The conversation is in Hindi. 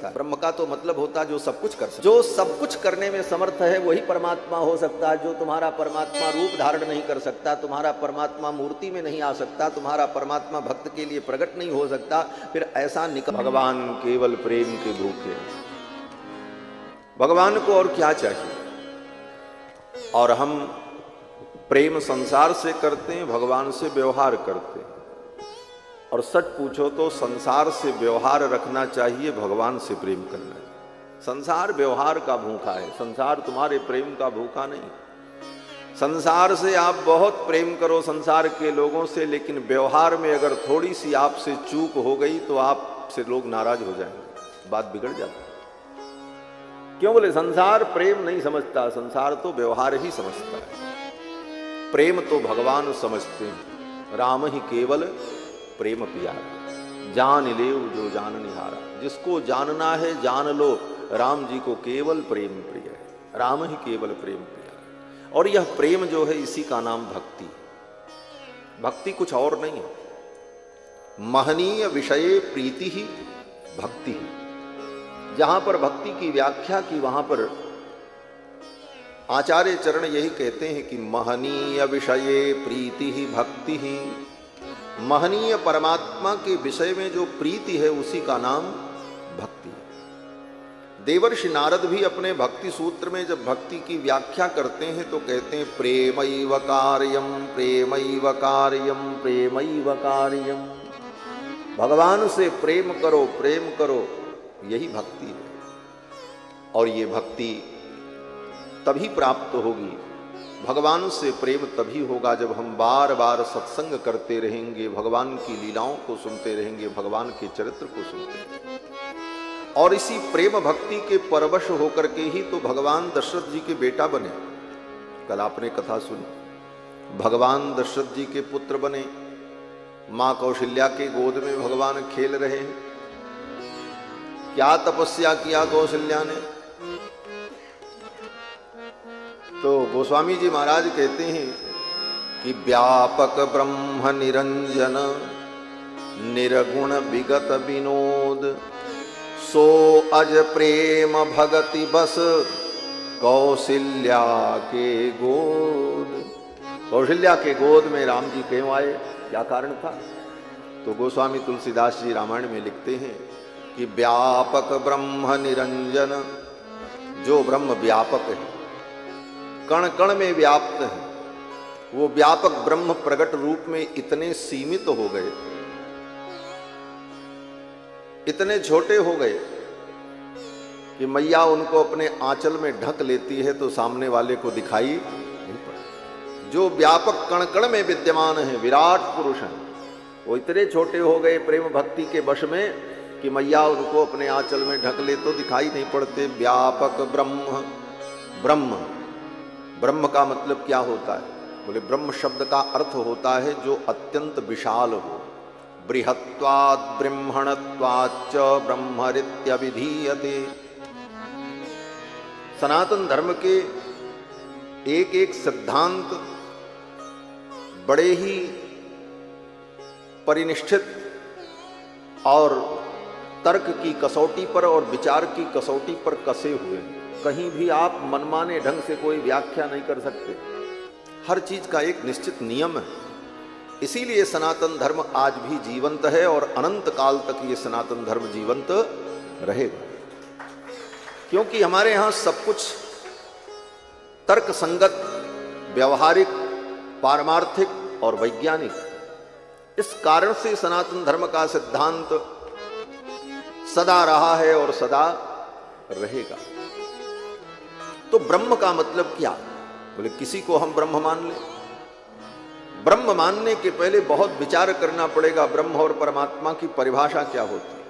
सकता है। ब्रह्म का तो मतलब होता है जो सब कुछ कर सकता है। जो सब कुछ करने में समर्थ है वही परमात्मा हो सकता है। जो तुम्हारा परमात्मा रूप धारण नहीं कर सकता, तुम्हारा परमात्मा मूर्ति में नहीं आ सकता, तुम्हारा परमात्मा भक्त के लिए प्रकट नहीं हो सकता, फिर ऐसा भगवान केवल प्रेम के भूखे। भगवान को और क्या चाहिए? और हम प्रेम संसार से करते हैं, भगवान से व्यवहार करते हैं। और सच पूछो तो संसार से व्यवहार रखना चाहिए, भगवान से प्रेम करना चाहिए। संसार व्यवहार का भूखा है, संसार तुम्हारे प्रेम का भूखा नहीं। संसार से आप बहुत प्रेम करो, संसार के लोगों से, लेकिन व्यवहार में अगर थोड़ी सी आपसे चूक हो गई तो आपसे लोग नाराज हो जाएंगे, बात बिगड़ जाती। क्यों बोले? संसार प्रेम नहीं समझता, संसार तो व्यवहार ही समझता है। प्रेम तो भगवान समझते हैं। राम ही केवल प्रेम प्यारा, जान लेव जो जान निहारा। जिसको जानना है जान लो, राम जी को केवल प्रेम प्रिय है। राम ही केवल प्रेम प्यारा। और यह प्रेम जो है, इसी का नाम भक्ति। भक्ति कुछ और नहीं है। महनीय विषये प्रीति ही भक्ति है। जहां पर भक्ति की व्याख्या की, वहां पर आचार्य चरण यही कहते हैं कि महनीय विषये प्रीति ही भक्ति ही। महनीय परमात्मा के विषय में जो प्रीति है, उसी का नाम भक्ति है। देवर्षि नारद भी अपने भक्ति सूत्र में जब भक्ति की व्याख्या करते हैं तो कहते हैं प्रेमैव कार्यम प्रेमैव कार्यम प्रेमैव कार्यम। भगवान से प्रेम करो, प्रेम करो, यही भक्ति है। और ये भक्ति तभी प्राप्त होगी, भगवान से प्रेम तभी होगा जब हम बार बार सत्संग करते रहेंगे, भगवान की लीलाओं को सुनते रहेंगे, भगवान के चरित्र को सुनते रहेंगे। और इसी प्रेम भक्ति के परवश होकर के ही तो भगवान दशरथ जी के बेटा बने। कल आपने कथा सुनी, भगवान दशरथ जी के पुत्र बने। मां कौशल्या के गोद में भगवान खेल रहे हैं। क्या तपस्या किया कौशल्या ने? तो गोस्वामी जी महाराज कहते हैं कि व्यापक ब्रह्म निरंजन निर्गुण विगत विनोद सो अज प्रेम भगति बस कौशल्या के गोद। कौशल्या के गोद में राम जी क्यों आए? क्या कारण था? तो गोस्वामी तुलसीदास जी रामायण में लिखते हैं कि व्यापक ब्रह्म निरंजन, जो ब्रह्म व्यापक है, कण कण में व्याप्त है, वो व्यापक ब्रह्म प्रकट रूप में इतने सीमित हो गए, इतने छोटे हो गए कि मैया उनको अपने आंचल में ढक लेती है तो सामने वाले को दिखाई नहीं पड़ता। जो व्यापक कण कण में विद्यमान है, विराट पुरुष है, वो इतने छोटे हो गए प्रेम भक्ति के वश में कि मैया उनको अपने आंचल में ढक ले तो दिखाई नहीं पड़ते। व्यापक ब्रह्म, ब्रह्म, ब्रह्म का मतलब क्या होता है? बोले ब्रह्म शब्द का अर्थ होता है जो अत्यंत विशाल हो। बृहत्वात् ब्रह्मणत्वाच्च ब्रह्मरित्यभिधीयते। सनातन धर्म के एक एक सिद्धांत बड़े ही परिनिष्ठित और तर्क की कसौटी पर और विचार की कसौटी पर कसे हुए हैं। कहीं भी आप मनमाने ढंग से कोई व्याख्या नहीं कर सकते। हर चीज का एक निश्चित नियम है। इसीलिए सनातन धर्म आज भी जीवंत है और अनंत काल तक ये सनातन धर्म जीवंत रहेगा, क्योंकि हमारे यहां सब कुछ तर्क संगत, व्यवहारिक, पारमार्थिक और वैज्ञानिक। इस कारण से सनातन धर्म का सिद्धांत सदा रहा है और सदा रहेगा। तो ब्रह्म का मतलब क्या? बोले किसी को हम ब्रह्म मान ले। ब्रह्म मानने के पहले बहुत विचार करना पड़ेगा, ब्रह्म और परमात्मा की परिभाषा क्या होती है।